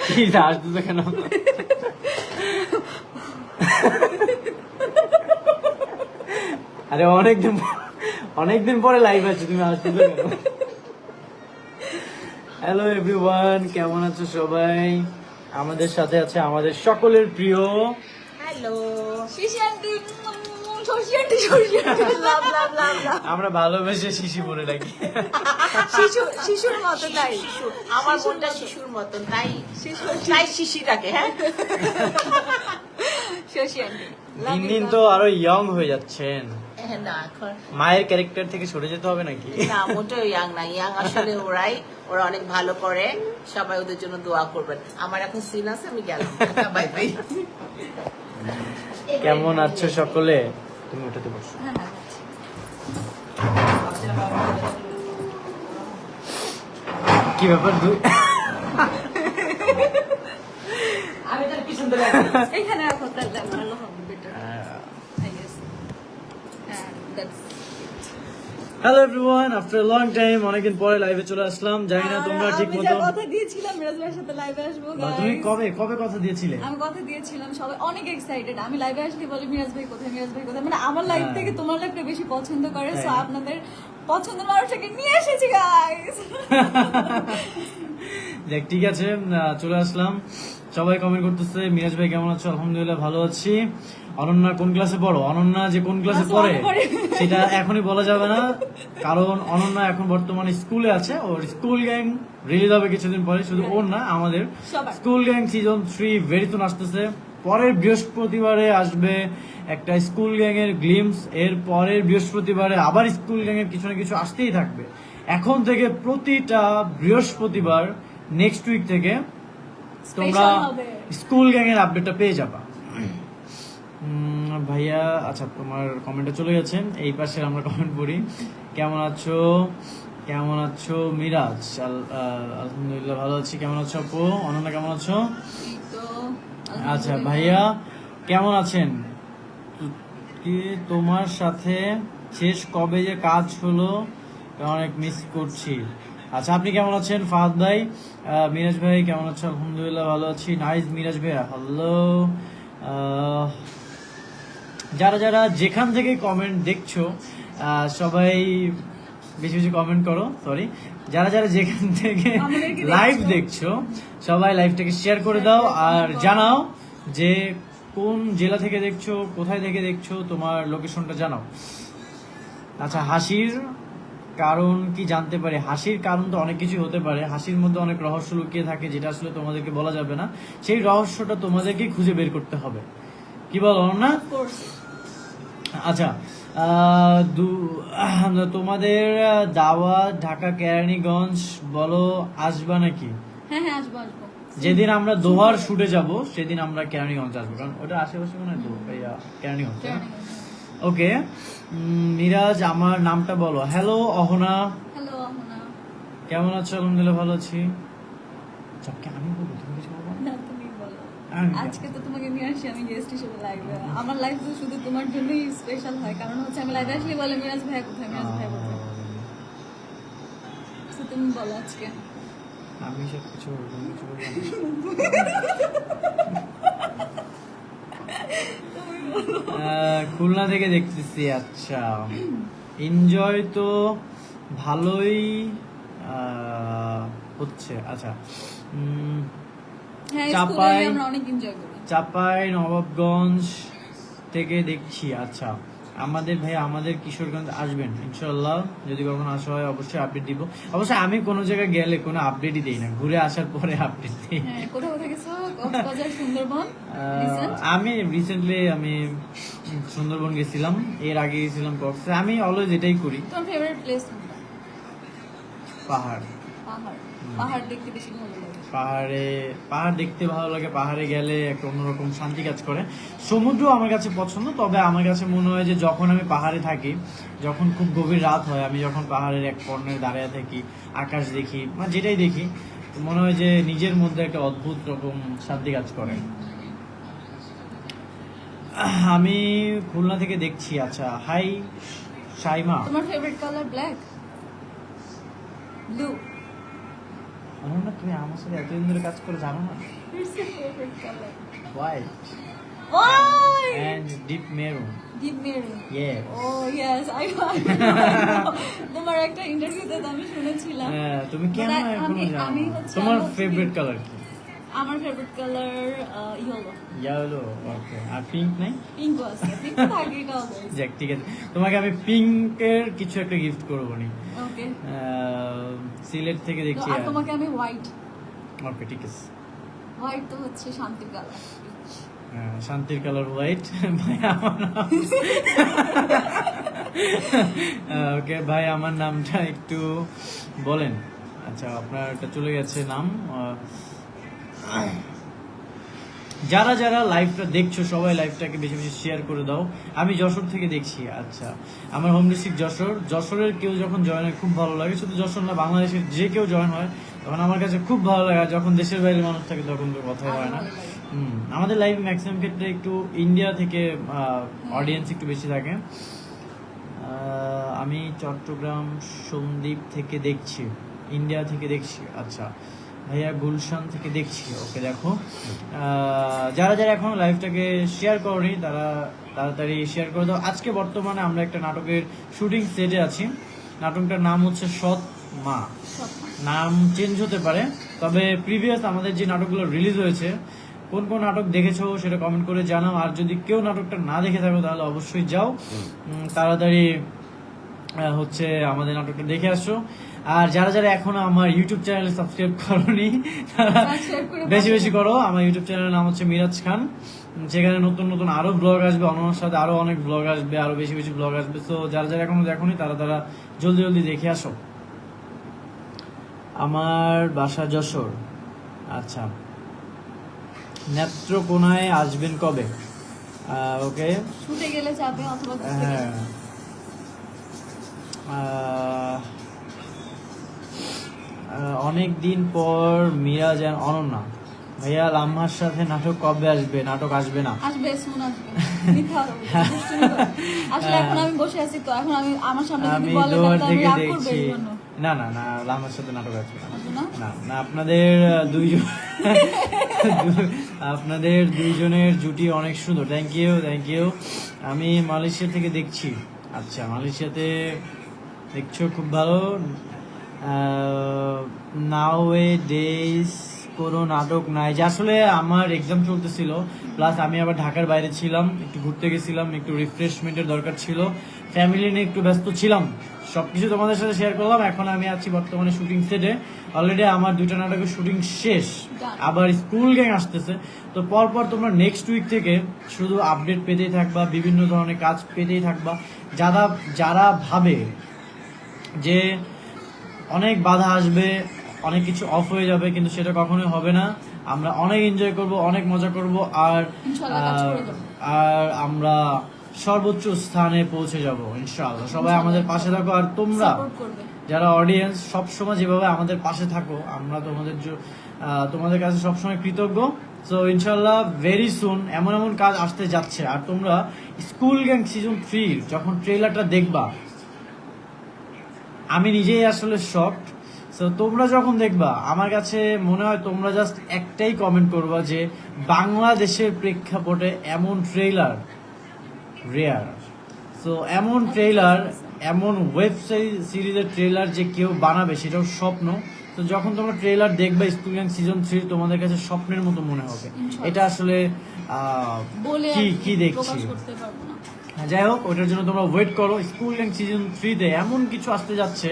কি আসতেছে কেন? আরে অনেকদিন পরে লাইভ আছে, তুমি আসতেছো কেন? হ্যালো এভরিওয়ান, কেমন আছো সবাই? আমাদের সাথে আছে আমাদের সকলের প্রিয় হ্যালো আমরা ভালোবেসে শিশি বলে ডাকি। শিশুর মতো তাই আমার মনটা শিশুর মতন তাই তাই শিশি ডাকে। হ্যাঁ দিন দিন তো আরো ইয়ং হয়ে যাচ্ছেন। না এখন মায়ের ক্যারেক্টার থেকে সরে যেতে হবে নাকি? না, মোটেও ইয়াং না, ইয়াং আসলে ওরা অনেক ভালো করে, সবাই ওদের জন্য দোয়া করবেন। আমার এখন সিন আছে, আমি গেলাম, বাই বাই। কেমন আছো সকলে? তুমি ওটাতে বসো। কি ব্যাপার আমি তার পিছন ধরে এখানে রাখো, তাহলে ভালো হবে, better I guess. Hello everyone, after a long time অনেকদিন পরে লাইভে চলে আসলাম। জানি না তোমরা ঠিক মতো কথা দিয়েছিলাম মিরাজ ভাইয়ের সাথে লাইভে আসবো। তুমি কবে কথা দিয়েছিলে? আমি কথা দিয়েছিলাম, সবাই অনেক এক্সাইটেড। আমি লাইভে আসলে বলি মিরাজ ভাই কোথায়, মিরাজ ভাই কোথায়, মানে আমার লাইভ থেকে তোমার লাইভটা বেশি পছন্দ করে। সো আপনাদের পছন্দের মানুষটাকে নিয়ে এসেছি গাইস। দেখ ঠিক আছে, চলে আসলাম। সবাই কমেন্ট করতেছে মিরাজ ভাই কেমন আছো? আলহামদুলিল্লাহ ভালো আছি। অনন্যা কোন ক্লাসে পড়ো? অনন্যা যে কোন ক্লাসে পড়ে সেটা এখনই বলা যাবে না, কারণ অনন্যা এখন বর্তমানে স্কুলে আছে। ওর স্কুল গ্যাং রিলিজ হবে কিছুদিন পরে, শুধু ওর না, আমাদের school gang season 3 very soon আসতেছে। পরের বৃহস্পতিবারে আসবে একটা স্কুল গ্যাং এর গ্লিমস, এর পরের বৃহস্পতিবারে আবার স্কুল গ্যাং এর কিছু না কিছু আসতেই থাকবে। এখন থেকে প্রতিটা বৃহস্পতিবার নেক্সট উইক থেকে তোমরা স্কুল গ্যাং এর আপডেটটা পেয়ে যাবা। ভাইয়া আচ্ছা, তোমার কমেন্টে চলে গেছে, এই পাশে আমরা কমেন্ট পড়ি। কেমন আছো মিরাজ? আলহামদুলিল্লাহ ভালো আছি। কেমন আছো আপু? অনন্যা কেমন আছো? আচ্ছা ভাইয়া কেমন আছেন? কি তোমার সাথে শেষ কবে যে কাজ হলো, অনেক মিস করছি। আচ্ছা আপনি কেমন আছেন ফাহাদ ভাই? মিরাজ ভাই কেমন আছো? আলহামদুলিল্লাহ ভালো আছি। নাইস মিরাজ ভাইয়া, হ্যালো। যারা যারা যেখান থেকে কমেন্ট দেখছো সবাই বেশি বেশি কমেন্ট করো। সরি, যারা যারা যেখান থেকে লাইভ দেখছো সবাই লাইভটাকে শেয়ার করে দাও, আর জানাও যে কোন জেলা থেকে দেখছো, কোথায় থেকে দেখছো, তোমার লোকেশনটা জানাও। আচ্ছা, হাসির কারণ কি জানতে পারি? হাসির কারণ তো অনেক কিছু হতে পারে, হাসির মধ্যে অনেক রহস্য লুকিয়ে থাকে যেটা আসলে তোমাদেরকে বলা যাবে না। সেই রহস্যটা তোমাদেরকে খুঁজে বের করতে হবে, কি বলো না? আচ্ছা, তোমাদের দাওয়াত ঢাকা কেরানীগঞ্জ বলো, আসবা নাকি? হ্যাঁ আসবো। যেদিন আমরা দোহার শুটে যাব সেদিন আমরা কেরানীগঞ্জ আসবো, কারণ ওটা আশেপাশে মনে হয় তো কেরানীগঞ্জ। ওকে মিরাজ, আমার নামটা বলো। হ্যালো অহনা, কেমন আছো? আলহামদুলিল্লাহ ভালো আছি। আমি বলবো, তুমি কিছু বলবো না? তুমি বলো। আজকে তো তোমাকে নিয়ে আসি আমি গেস্ট হিসেবে লাইভে। আমার লাইভ তো শুধু তোমার জন্যই স্পেশাল হয়, কারণ হচ্ছে আমি লাইভে আসলে বলে মিরাজ ভাই কোথায়, মিরাজ ভাই কোথায়। তো তুমি বলো আজকে। আমি সব কিছু বলবো, কিছু বলবো খুলনা থেকে দেখতেছি। আচ্ছা, এনজয় তো ভালোই হচ্ছে। আচ্ছা, চাপাই নবাবগঞ্জ থেকে দেখছি। আচ্ছা, আমাদের কিশোরগঞ্জ আসবেন ইনশাল্লাহ, যদি কখনো আসা হয় অবশ্যই আপডেট দিব। অবশ্যই আমি কোনো জায়গায় গেলে কোনো আপডেটই দিই না, ঘুরে আসার পরে আপডেট দিই। আমি রিসেন্টলি সুন্দরবন গেছিলাম, এর আগে গেছিলাম কক্সে। আমি অলওয়েজ এটাই করি। পাহাড় দেখতে বেশি ভালো লাগে। পাহাড় দেখতে ভালো লাগে, পাহাড়ে গেলে একটা অন্যরকম শান্তি কাজ করে। সমুদ্র আমার কাছে পছন্দ, তবে আমার কাছে মনে হয় যে যখন আমি পাহাড়ে থাকি, যখন খুব গভীর রাত হয়, আমি যখন পাহাড়ের এক কর্নারে দাঁড়িয়ে থাকি, আকাশ দেখি, মানে যেটাই দেখি, মনে হয় যে নিজের মধ্যে একটা অদ্ভুত রকম শান্তি কাজ করে। আমি খুলনা থেকে দেখছি। আচ্ছা, হাই শাইমা, তোমার favourite colour black, blue? Ananya, তুমি আমার সাথে এতদিন ধরে কাজ করে জানো না? It's your favorite color. White Why? And deep maroon. Deep maroon. Yes. Oh yes, I know. তোমার একটা ইন্টারভিউতে আমি শুনেছিলাম। হ্যাঁ, তুমি কেন But এখনো জানো আমি না? হচ্ছে তোমার আরো ফেভারিট কালার কি? আমার ফেভারিট কালার ইয়েলো। ইয়েলো, ওকে। আর পিঙ্ক নাই? পিঙ্ক আছে। পিঙ্ক থাকে এটা অলওয়েজ। যাক, ঠিক আছে, তোমাকে আমি পিঙ্কের কিছু একটা গিফট করবো নি। ওকে। সিলেট থেকে দেখছি। আর তোমাকে আমি হোয়াইট। ওকে, ঠিক আছে। হোয়াইট তো হচ্ছে শান্তির কালার। শান্তির কালার হোয়াইট। ভাই আমার নাম ওকে ভাই, আমার নামটা একটু বলেন। আচ্ছা, আপনার এটা চলে গেছে নাম। যারা যারা লাইভটা দেখছো সবাই লাইভটাকে বেশি বেশি শেয়ার করে দাও। আমি যশোর থেকে দেখছি। আচ্ছা, আমার হোম ডিস্ট্রিক্ট যশোর। যশোরের কেউ যখন জয়েন হয় খুব ভালো লাগে। শুধু যশোর না, বাংলাদেশের যে কেউ জয়েন হয় তখন আমার কাছে খুব ভালো লাগে। আর যখন দেশের বাইরের মানুষ থাকে তখন তো কথাই হয় না। আমাদের লাইভ ম্যাক্সিমাম ক্ষেত্রে একটু ইন্ডিয়া থেকে অডিয়েন্স একটু বেশি থাকে। আমি চট্টগ্রাম সন্দ্বীপ থেকে দেখছি, ইন্ডিয়া থেকে দেখছি। আচ্ছা ভাইয়া গুলশান থেকে দেখছি। ওকে, দেখো যারা যারা এখন লাইভটাকে শেয়ার করনি তারা তাড়াতাড়ি শেয়ার করে দাও। আজকে বর্তমানে আমরা একটা নাটকের শুটিং সেটে আছি। নাটকটার নাম হচ্ছে সৎ মা। নাম চেঞ্জ হতে পারে, তবে প্রিভিয়াস আমাদের যে নাটকগুলো রিলিজ হয়েছে কোন কোন নাটক দেখেছো সেটা কমেন্ট করে জানাও। আর যদি কেউ নাটকটা না দেখে থাকো তাহলে অবশ্যই যাও, তাড়াতাড়ি হচ্ছে আমাদের নাটকটা দেখে আসো। আর যারা যারা এখনো আমার ইউটিউব চ্যানেলে সাবস্ক্রাইব করোনি তারা বেশি বেশি করো। আমার ইউটিউব চ্যানেলের নাম হচ্ছে মিরাজ খান। সেখানে নতুন নতুন আরো ব্লগ আসবে, অনন্যার সাথে আরো অনেক ব্লগ আসবে, আরো বেশি বেশি ব্লগ আসবে। তো যারা যারা এখনো দেখোনি তারা তারা জলদি জলদি দেখে আসো। আমার বাসা যশোর। আচ্ছা, নেত্রকোনায় আসবেন কবে? ওকে, শুটে গেলে যাবে অথবা হ্যাঁ। অনেক দিন পর মিরাজ এন্ড অনন্যা। ভাইয়া লাম্মার সাথে নাটক কবে আসবে? নাটক আসবে না, আসবে, শুন আসবে। মিথ্যা কথা বলছি, দুষ্টুমি করে। আসলে এখন আমি বসে আছি তো, এখন আমি আমার সামনে যদি আমি বলে দূর তাহলে আমি থেকে রাগ করব দেখছি। এই জন্য। না না না, লাম্মার সাথে নাটক আসবে না। আসবে না? না না, আপনাদের দুইজনের জুটি অনেক সুন্দর। Thank you, thank you. আমি মালয়েশিয়া থেকে দেখছি। আচ্ছা, মালয়েশিয়াতে দেখছো, খুব ভালো। নাও এ ডেজ কোনো নাটক নাই যে, আসলে আমার এক্সাম চলতেছিল, প্লাস আমি আবার ঢাকার বাইরে ছিলাম, একটু ঘুরতে গেছিলাম, একটু রিফ্রেশমেন্টের দরকার ছিল, ফ্যামিলি নিয়ে একটু ব্যস্ত ছিলাম। সবকিছু তোমাদের সাথে শেয়ার করলাম। এখন আমি আছি বর্তমানে শুটিং সেটে। অলরেডি আমার 2টা নাটকের শুটিং শেষ, আবার স্কুল গ্যাং আসতেছে। তো পরপর তোমরা নেক্সট উইক থেকে শুধু আপডেট পেতেই থাকবা, বিভিন্ন ধরনের কাজ পেতেই থাকবা। যারা যারা ভাবে যে অনেক বাধা আসবে, অনেক কিছু অফ হয়ে যাবে, কিন্তু সেটা কখনোই হবে না। আমরা অনেক এনজয় করব, অনেক মজা করব, আর ইনশাআল্লাহ কাজ করে যাবো। আর আমরা সর্বোচ্চ স্থানে পৌঁছে যাব ইনশাআল্লাহ। সবাই আমাদের পাশে থাকো। আর তোমরা সাপোর্ট করবে। যারা অডিয়েন্স সবসময় যেভাবে আমাদের পাশে থাকো, আমরা তোমাদের কাছে সবসময় কৃতজ্ঞ। সো ইনশাআল্লাহ ভেরি সুন এমন এমন কাজ আসতে যাচ্ছে। আর তোমরা স্কুল গ্যাং সিজন 3 যখন ট্রেলারটা দেখবা, আমি নিজেই আসলে শকড। সো তোমরা যখন দেখবা, আমার কাছে মনে হয় তোমরা জাস্ট একটাই কমেন্ট করবা যে বাংলাদেশের প্রেক্ষাপটে এমন ট্রেলার রেয়ার। সো এমন ট্রেলার, এমন ওয়েব সিরিজের ট্রেলার যে কেউ বানাবে সেটাও স্বপ্ন। তো যখন তোমরা ট্রেলার দেখবে স্কুল গ্যাং সিজন 3, তোমাদের কাছে স্বপ্নের মতো মনে হবে। এটা আসলে বলে কি দেখছি। প্রকাশ করতে পারবো না। যাই হোক, ওটার জন্য তোমরা ওয়েট করো। স্কুল গ্যাং সিজন 3-তে এমন কিছু আসতে যাচ্ছে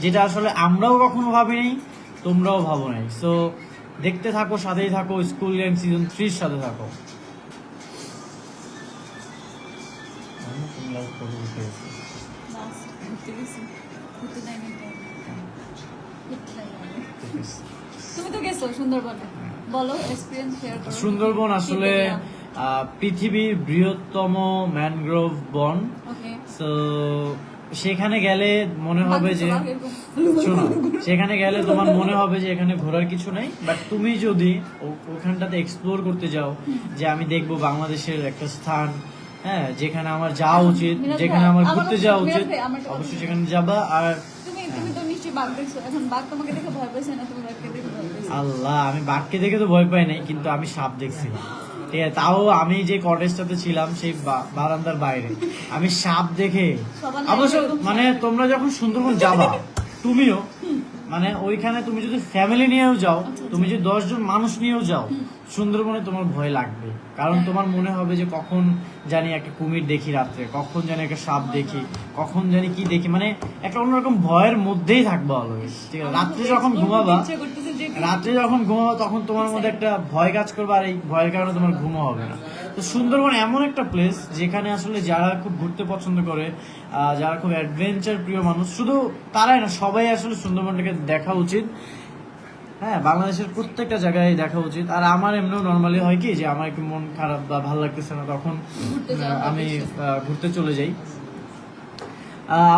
যেটা আসলে আমরাও কখনো ভাবিনি, তোমরাও ভাবো নাই। সো দেখতে থাকো, সাথেই থাকো, স্কুল গ্যাং সিজন 3-র সাথে থাকো। লাস্ট ঘুরতে গেছি, ঘুরতে যাইনি তো। ঘুরতে যাইনি। তুমি তো গেছো সুন্দরবনে, বলো এক্সপেরিয়েন্স শেয়ার করো। সুন্দরবন আসলে পৃথিবীর বৃহত্তম ম্যানগ্রোভ বন। ওকে। সো সেখানে গেলে মনে হবে যে, শোনো, সেখানে গেলে তোমার মনে হবে যে এখানে ঘোরার কিছু নাই, বাট তুমি যদি ওখানটাতে এক্সপ্লোর করতে যাও, যে আমি দেখবো বাংলাদেশের একটা স্থান, হ্যাঁ, যেখানে আমার যাওয়া উচিত, যেখানে আমার ঘুরতে যাওয়া উচিত, অবশ্যই সেখানে যাবা। আর তুমি তো নিশ্চয়ই বাঘ দেখছো, এখন বাঘ তোমাকে দেখে ভয় পেয়েছে না? তুমি বাঘকে দেখে ভয় আল্লাহ, আমি বাঘকে দেখে তো ভয় পাই নাই, কিন্তু আমি সাপ দেখছিলাম। ঠিক আছে, তাও আমি যে কটেজটাতে ছিলাম সেই বারান্দার বাইরে আমি সাপ দেখে, সবার অবশ্য life এরকম মানে তোমরা যখন সুন্দরবন যাবা তুমিও মানে ওইখানে তুমি যদি ফ্যামিলি নিয়েও যাও, তুমি যদি 10 জন মানুষ নিয়েও যাও, সুন্দরবনে তোমার ভয় লাগবে। কারণ তোমার মনে হবে যে কখন জানি একটা কুমির দেখি রাত্রে, কখন জানি একটা সাপ দেখি, কখন জানি কি দেখি, মানে একটা অন্যরকম ভয়ের মধ্যেই থাকবো অলওয়েজ। ঠিক আছে, রাত্রে যখন ঘুমাবা, তখন তোমার মধ্যে একটা ভয় কাজ করবে, আর এই ভয়ের কারণে তোমার ঘুমও হবে না। তো সুন্দরবন এমন একটা প্লেস যেখানে আসলে যারা খুব ঘুরতে পছন্দ করে, যারা খুব অ্যাডভেঞ্চার প্রিয় মানুষ, শুধু তারাই না, সবাই আসলে সুন্দরবনটাকে দেখা উচিত। হ্যাঁ, বাংলাদেশের প্রত্যেকটা জায়গায় দেখা উচিত। আর আমার এমনিও নর্মালি হয় কি যে আমার একটু মন খারাপ বা ভালো লাগতেছে না, তখন আমি ঘুরতে চলে যাই।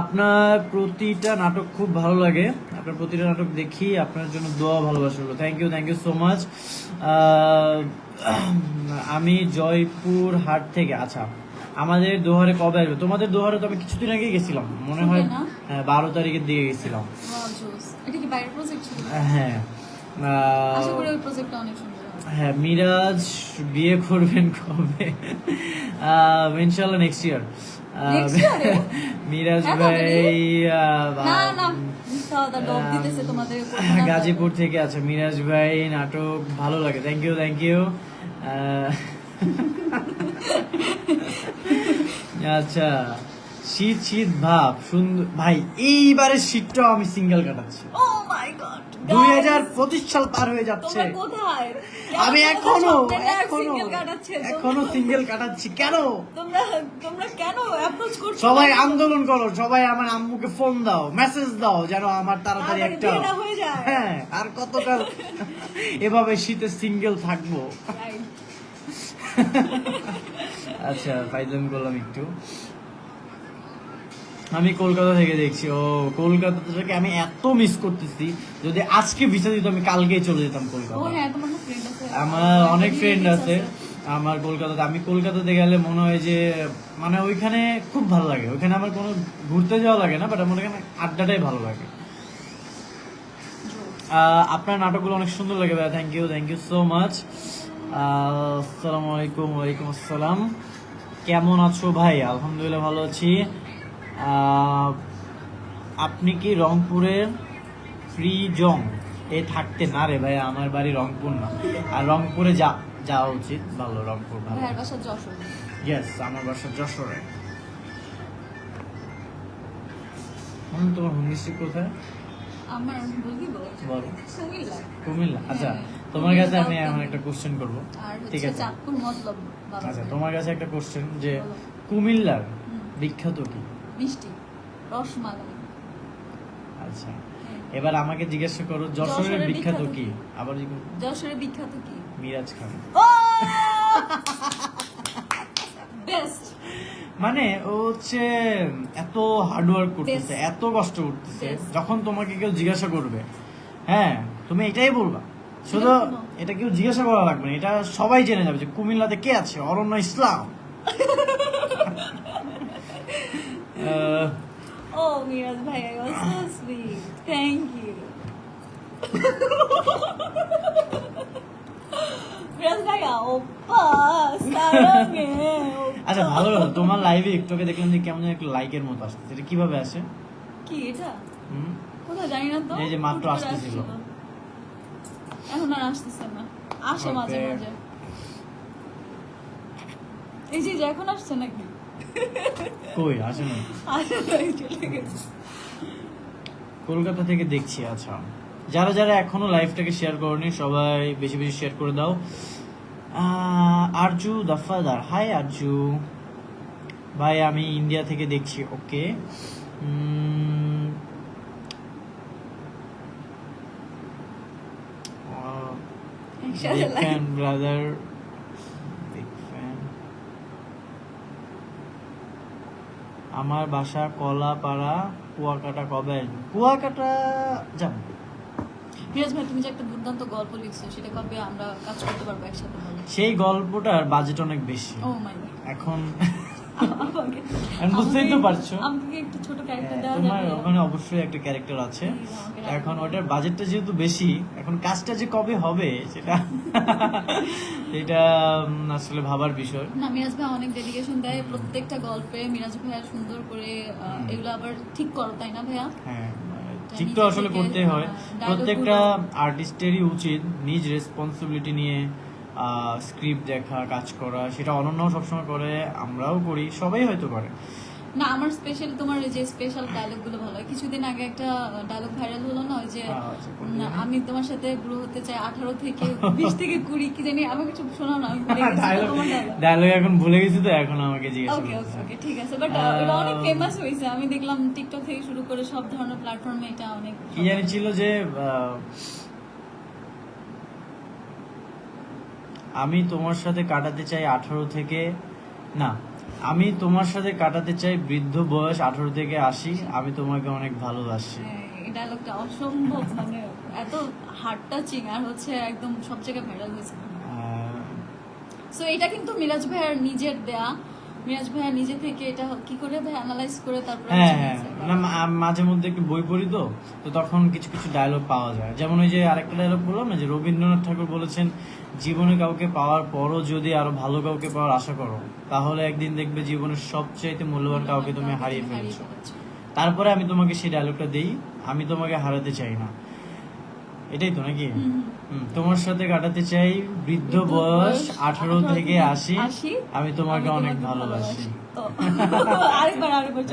আপনার প্রতিটা নাটক খুব ভালো লাগে, আপনার প্রতিটা নাটক দেখি, আপনার জন্য দোয়া ভালোবাসা হলো। Thank you so much. আমি জয়পুর হাট থেকে। আচ্ছা, আমাদের দোহারে কবে আসবে? তোমাদের দোহারে তো আমি কিছুদিন আগে গেছিলাম, মনে হয় 12 তারিখের দিকে গেছিলাম। এটা কি বাইরের প্রজেক্ট ছিল? হ্যাঁ, আশা করি ওই প্রজেক্টটা অনেক সুন্দর হবে। হ্যাঁ। মিরাজ বিয়ে করবেন কবে? ইনশাআল্লাহ নেক্সট ইয়ার। মিরাজ ভাই গাজীপুর থেকে। আচ্ছা, মিরাজ ভাই নাটক ভালো লাগে, থ্যাংক ইউ। আচ্ছা, শীত ভাব সুন্দর ভাই, এইবারে শীতটাও আমি সিঙ্গেল কাটাচ্ছি। 2025 সাল পার হয়ে যাচ্ছে, আমি এখনো সিঙ্গেল কাটাচ্ছি। কেন তোমরা কেন অ্যাপ্রোচ করছো? সবাই আন্দোলন করো, সবাই আমার আম্মুকে ফোন দাও, মেসেজ দাও, যেন আমার তাড়াতাড়ি একটা, হ্যাঁ, আর কতকাল এভাবে শীতে সিঙ্গেল থাকবো। আচ্ছা, ফাইজলাম করলাম একটু। আমি কলকাতা থেকে দেখছি। ও, কলকাতা থেকে আমি এত মিস করতেছি। যদি আজকে ভিসা দিত আমি কালকেই চলে যেতাম কলকাতা। আমার অনেক ফ্রেন্ড আছে আমার কলকাতাতে। আমি কলকাতাতে গেলে মনে হয় যে মানে ওইখানে খুব ভালো লাগে। ওইখানে আমার কোনো ঘুরতে যাওয়া লাগে না, বাট আমার এখানে আড্ডাটাই ভালো লাগে। আপনার নাটকগুলো অনেক সুন্দর লাগে ভাই, থ্যাংক ইউ সো মাচ। আসসালামু আলাইকুম। ওয়ালাইকুম আসসালাম। কেমন আছো ভাই? আলহামদুলিল্লাহ ভালো আছি। আপনি কি রংপুরের ফ্রিজং এ থাকতে? না রে ভাই, আমার বাড়ি রংপুর না, আর রংপুরে যাওয়া উচিত, ভালো, রংপুর ভালো। ইয়েস, আমার বাসা যশোরে। তোমার হোম ডিস্ট্রিক্ট কোথায়? আমার বলো। কুমিল্লা। আচ্ছা, তোমার কাছে আমি এখন একটা কোশ্চেন করবো, ঠিক আছে? আচ্ছা, তোমার কাছে একটা কোশ্চেন, যে কুমিল্লার বিখ্যাত কি? মিষ্টি, রসমালাই। আচ্ছা, এবার আমাকে জিজ্ঞাসা করো যশোরের বিখ্যাত কি? আবার যশোরের বিখ্যাত কি? মিরাজ খান। বেস্ট। মানে ও হচ্ছে এত হার্ড ওয়ার্ক করতেছে, এত কষ্ট করতেছে, যখন তোমাকে কেউ জিজ্ঞাসা করবে, হ্যাঁ, তুমি এটাই বলবা, শুধু এটা কেউ জিজ্ঞাসা করা লাগবে না, এটা সবাই জেনে যাবে যে কুমিল্লাতে কে আছে, অরণ্য ইসলাম। Oh, Miraz bhai, I was so sweet. Thank you. Miraz bhai, oppa, saranghe. আচ্ছা, ভালো লাগলো তোমার লাইভে একটু আগে দেখলাম যে কেমন একটা লাইকের মতো আসছে, এটা কিভাবে আসে? কি এটা? কোথায় জানি না তো। এই যে মাত্র আসতেছিল, এখন আর আসতেছে না, আসে মাঝে মাঝে। এই যে এখন আসছে নাকি? কই আসে না, কলকাতা থেকে দেখছি। আচ্ছা, যারা যারা এখনো লাইভটাকে শেয়ার করনি সবাই বেশি বেশি শেয়ার করে দাও। আরজু দফাদার, হাই আরজু ভাই, আমি ইন্ডিয়া থেকে দেখছি। ওকে, ব্রাদার, আমার বাসা কলাপাড়া, কুয়াকাটা। কবে আসবে? কুয়াকাটা যাব। মিরাজ ভাই, তুমি যে একটা দুর্দান্ত গল্প লিখছো, সেটা কবে আমরা কাজ করতে পারবো একসাথে? ভালো। সেই গল্পটার বাজেট অনেক বেশি। ও মাই গড। এখন আমাকে আমি বুঝতেই তো পারছো। আমাকে একটু ছোট ক্যারেক্টার দেওয়া তোমার যাবে? ওখানে অবশ্যই একটা ক্যারেক্টার আছে। Please, আমাকে রাখো। এখন ওটার বাজেটটা যেহেতু বেশি, এখন কাজটা যে কবে হবে সেটা এটা আসলে ভাবার বিষয়। না, মিরাজ ভাই অনেক ডেডিকেশন দেয় প্রত্যেকটা গল্পে। মিরাজ ভাইয়া সুন্দর করে এগুলো আবার ঠিক করো, তাই না ভাইয়া? হ্যাঁ, এটা ঠিক তো নিজে আসলে থেকে, করতেই হয়। dialogue প্রত্যেকটা গুলো। আর্টিস্টেরই উচিত নিজ রেসপন্সিবিলিটি নিয়ে স্ক্রিপ্ট দেখা, কাজ করা। সেটা অনন্যাও সবসময় করে, আমরাও করি, সবাই হয়তো করে। না, আমার স্পেশাল তোমার এই যে স্পেশাল ডায়লগ গুলো ভালো হয়। কিছুদিন আগে একটা ডায়লগ ভাইরাল হলো না, ওই যে আচ্ছা, কোন না, আমি তোমার সাথে গ্রো হতে চাই 18 থেকে 20 থেকে 20 কি জানি, আমাকে একটু শোনাও না, আমি ভুলে গেছি তোমার ডায়লগ। ডায়লগ এখন ভুলে গেছি তো, এখন আমাকে জিজ্ঞেস ওকে ওকে ওকে, ঠিক আছে। বাট এটা অনেক ফেমাস হয়েছে, আমি দেখলাম টিকটক থেকে শুরু করে সব ধরনের প্ল্যাটফর্মে এটা অনেক। কি জানি ছিল যে আমি তোমার সাথে কাটাতে চাই 18 থেকে, না, আমি তোমার সাথে কাটাতে চাই বৃদ্ধ বয়স 18 থেকে 80, আমি তোমাকে অনেক ভালোবাসি। এই ডায়লগটা অসম্ভব, মানে এত হার্ট টাচিং, আর হচ্ছে একদম সব জায়গায় ভাইরাল হয়েছে। সো এটা কিন্তু মিরাজ ভাইয়ার নিজের দেয়া। মিরাজ ভাইয়া নিজে থেকে এটা কি করে ভাই অ্যানালাইজ করে তারপরে হ্যাঁ হ্যাঁ, না মাঝে মধ্যে একটু বই পড়ি তো, তো তখন কিছু কিছু ডায়লগ পাওয়া যায়। যেমন ওই যে আরেকটা ডায়লগ বললাম না, যে রবীন্দ্রনাথ ঠাকুর বলেছেন, জীবনে কাউকে পাওয়ার পরও যদি আরো ভালো কাউকে পাওয়ার আশা করো, তাহলে একদিন দেখবে জীবনের সবচাইতে মূল্যবান কাউকে তুমি হারিয়ে ফেলছো। তারপরে আমি তোমাকে সেই ডায়লগটা দেই, আমি তোমাকে হারাতে চাই না। এটাই তো নাকি? তোমার সাথে কাটাতে চাই বৃদ্ধ বয়স 18 থেকে 80, আমি তোমাকে অনেক ভালোবাসি। আরেকবার আরেকবার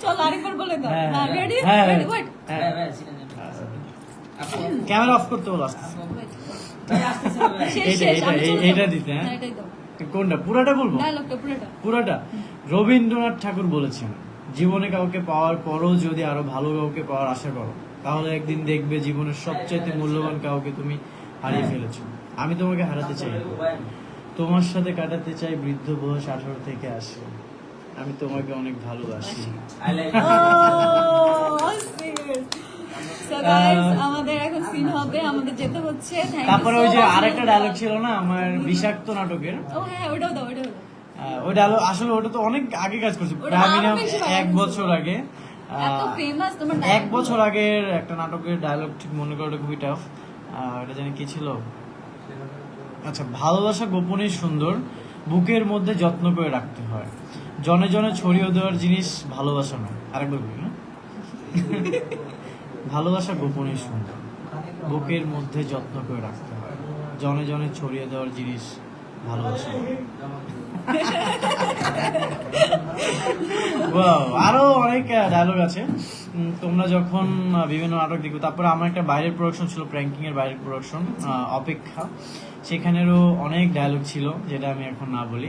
চল আরেকবার বলে দাও। হ্যাঁ, রেডি হ্যাঁ, রেডি ওয়েট। ক্যামেরা অফ করতে বলো আস্তে শেষ শেষ, আমি চলে যাবো। এইটা দিতে, হ্যাঁ? এটাই দাও কোনটা, পুরাটা বলবো? ডায়লগটা পুরোটা। পুরাটা। রবীন্দ্রনাথ ঠাকুর বলেছেন, জীবনে কাউকে পাওয়ার পরও যদি আরো ভালো কাউকে পাওয়ার আশা করো, তাহলে একদিন দেখবে জীবনের সবচাইতে মূল্যবান কাউকে তুমি হারিয়ে ফেলেছো। আমি তোমাকে হারাতে চাই না। তোমার সাথে কাটাতে চাই বৃদ্ধ বয়স 18 থেকে 80, আমি তোমাকে অনেক ভালোবাসি। So guys, আমাদের এখন সিন হবে, আমাদের যেতে হচ্ছে। Thank you তারপরে so ওই যে much. আরেকটা ডায়লগ ছিল না আমার বিষাক্ত নাটকের, ও হ্যাঁ, ওটাও দাও, ওটাও দাও। ওই ডায়লগ আসলে ওটা তো অনেক আগে কাজ করছি, ওটা প্রায় আরো মিনিমাম বেশি 1 বছর আগে। এত ফেমাস তোমার 1 বছর আগের একটা নাটকের ডায়লগ ঠিক মনে করাটা খুবই টাফ। এটা জানি কি ছিল, আচ্ছা, ভালোবাসা গোপনে সুন্দর, বুকের মধ্যে যত্ন করে রাখতে হয়, জনে জনে ছড়িয়ে দেওয়ার জিনিস ভালোবাসা নয়। আরেকবার বলি, হ্যাঁ? ভালোবাসা গোপনে সুন্দর, বুকের মধ্যে যত্ন করে রাখতে হয়, জনে জনে ছড়িয়ে দেওয়ার জিনিস ভালোবাসা নয়। Wow, আরো অনেক ডায়লগ আছে। তোমরা যখন বিভিন্ন নাটক দেখবে, তারপরে আমার একটা বাইরের প্রোডাকশন ছিল, প্র্যাঙ্কিং এর বাইরের প্রোডাকশন অপেক্ষা, সেখানেরও অনেক ডায়লগ ছিল, যেটা আমি এখন না বলি।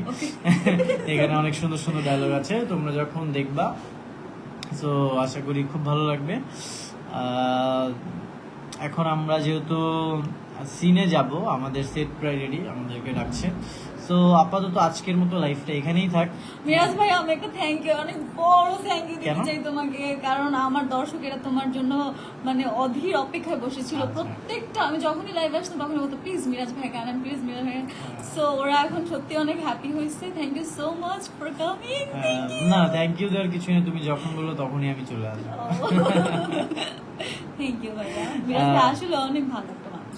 এখানে অনেক সুন্দর সুন্দর ডায়লগ আছে, তোমরা যখন দেখবা তো আশা করি খুব ভালো লাগবে। এখন আমরা যেহেতু সিনে যাব, আমাদের সেট প্রায় রেডি, আমাদেরকে ডাকছে। সো আপাতত আজকের মতো লাইফটা এখানেই থাক। মিরাজ ভাই, আমি একটা থ্যাংক ইউ, অনেক বড় থ্যাংক ইউ দিতে কেন? চাই তোমাকে, কারণ আমার দর্শকেরা তোমার জন্য মানে অধীর অপেক্ষায় বসেছিল। আচ্ছা। প্রত্যেকটা আমি যখনই লাইভে আসতাম তখনই বলতো প্লিজ মিরাজ ভাই কানেন, প্লিজ মিরাজ ভাই। সো ওরা এখন সত্যি অনেক হ্যাপি হয়েছে। Thank you so much for coming. না, থ্যাংক ইউ দেওয়ার কিছু নেই, তুমি যখন বলো তখনই আমি চলে আসবো। থ্যাংক ইউ ভাইয়া, মিরাজ ভাই আসলে অনেক ভালো একটা মানুষ।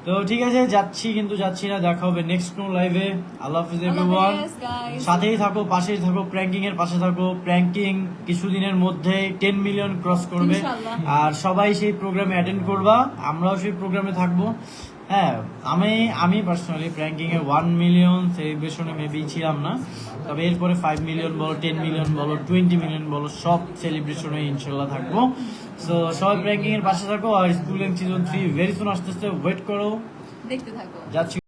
তো ঠিক আছে, যাচ্ছি, কিন্তু যাচ্ছি না, দেখা হবে নেক্সট কোন লাইভে। আল্লাহ হাফেজ এভরিওয়ান। guys. সাথেই থাকো, পাশেই থাকো, প্র্যাঙ্কিং এর পাশে থাকো। প্র্যাঙ্কিং কিছুদিনের মধ্যে 10 মিলিয়ন ক্রস করবে, ইনশাআল্লাহ। আর সবাই সেই প্রোগ্রামে অ্যাটেন্ড করবা, আমরাও সেই প্রোগ্রামে থাকবো। হ্যাঁ, আমি পার্সোনালি প্র্যাঙ্কিং এ 1 মিলিয়ন সেলিব্রেশনে মেবি ছিলাম না, তবে এরপরে 5 মিলিয়ন বলো, 10 মিলিয়ন বলো, 20 মিলিয়ন বলো, সব সেলিব্রেশনে ইনশাল্লাহ থাকবো। সো সবাই প্র্যাঙ্কিং এর পাশে থাকো, আর স্কুল সিজন 3 ভেরি সুন আসতেছে, ওয়েট করো, দেখতে থাকো। যাচ্ছি।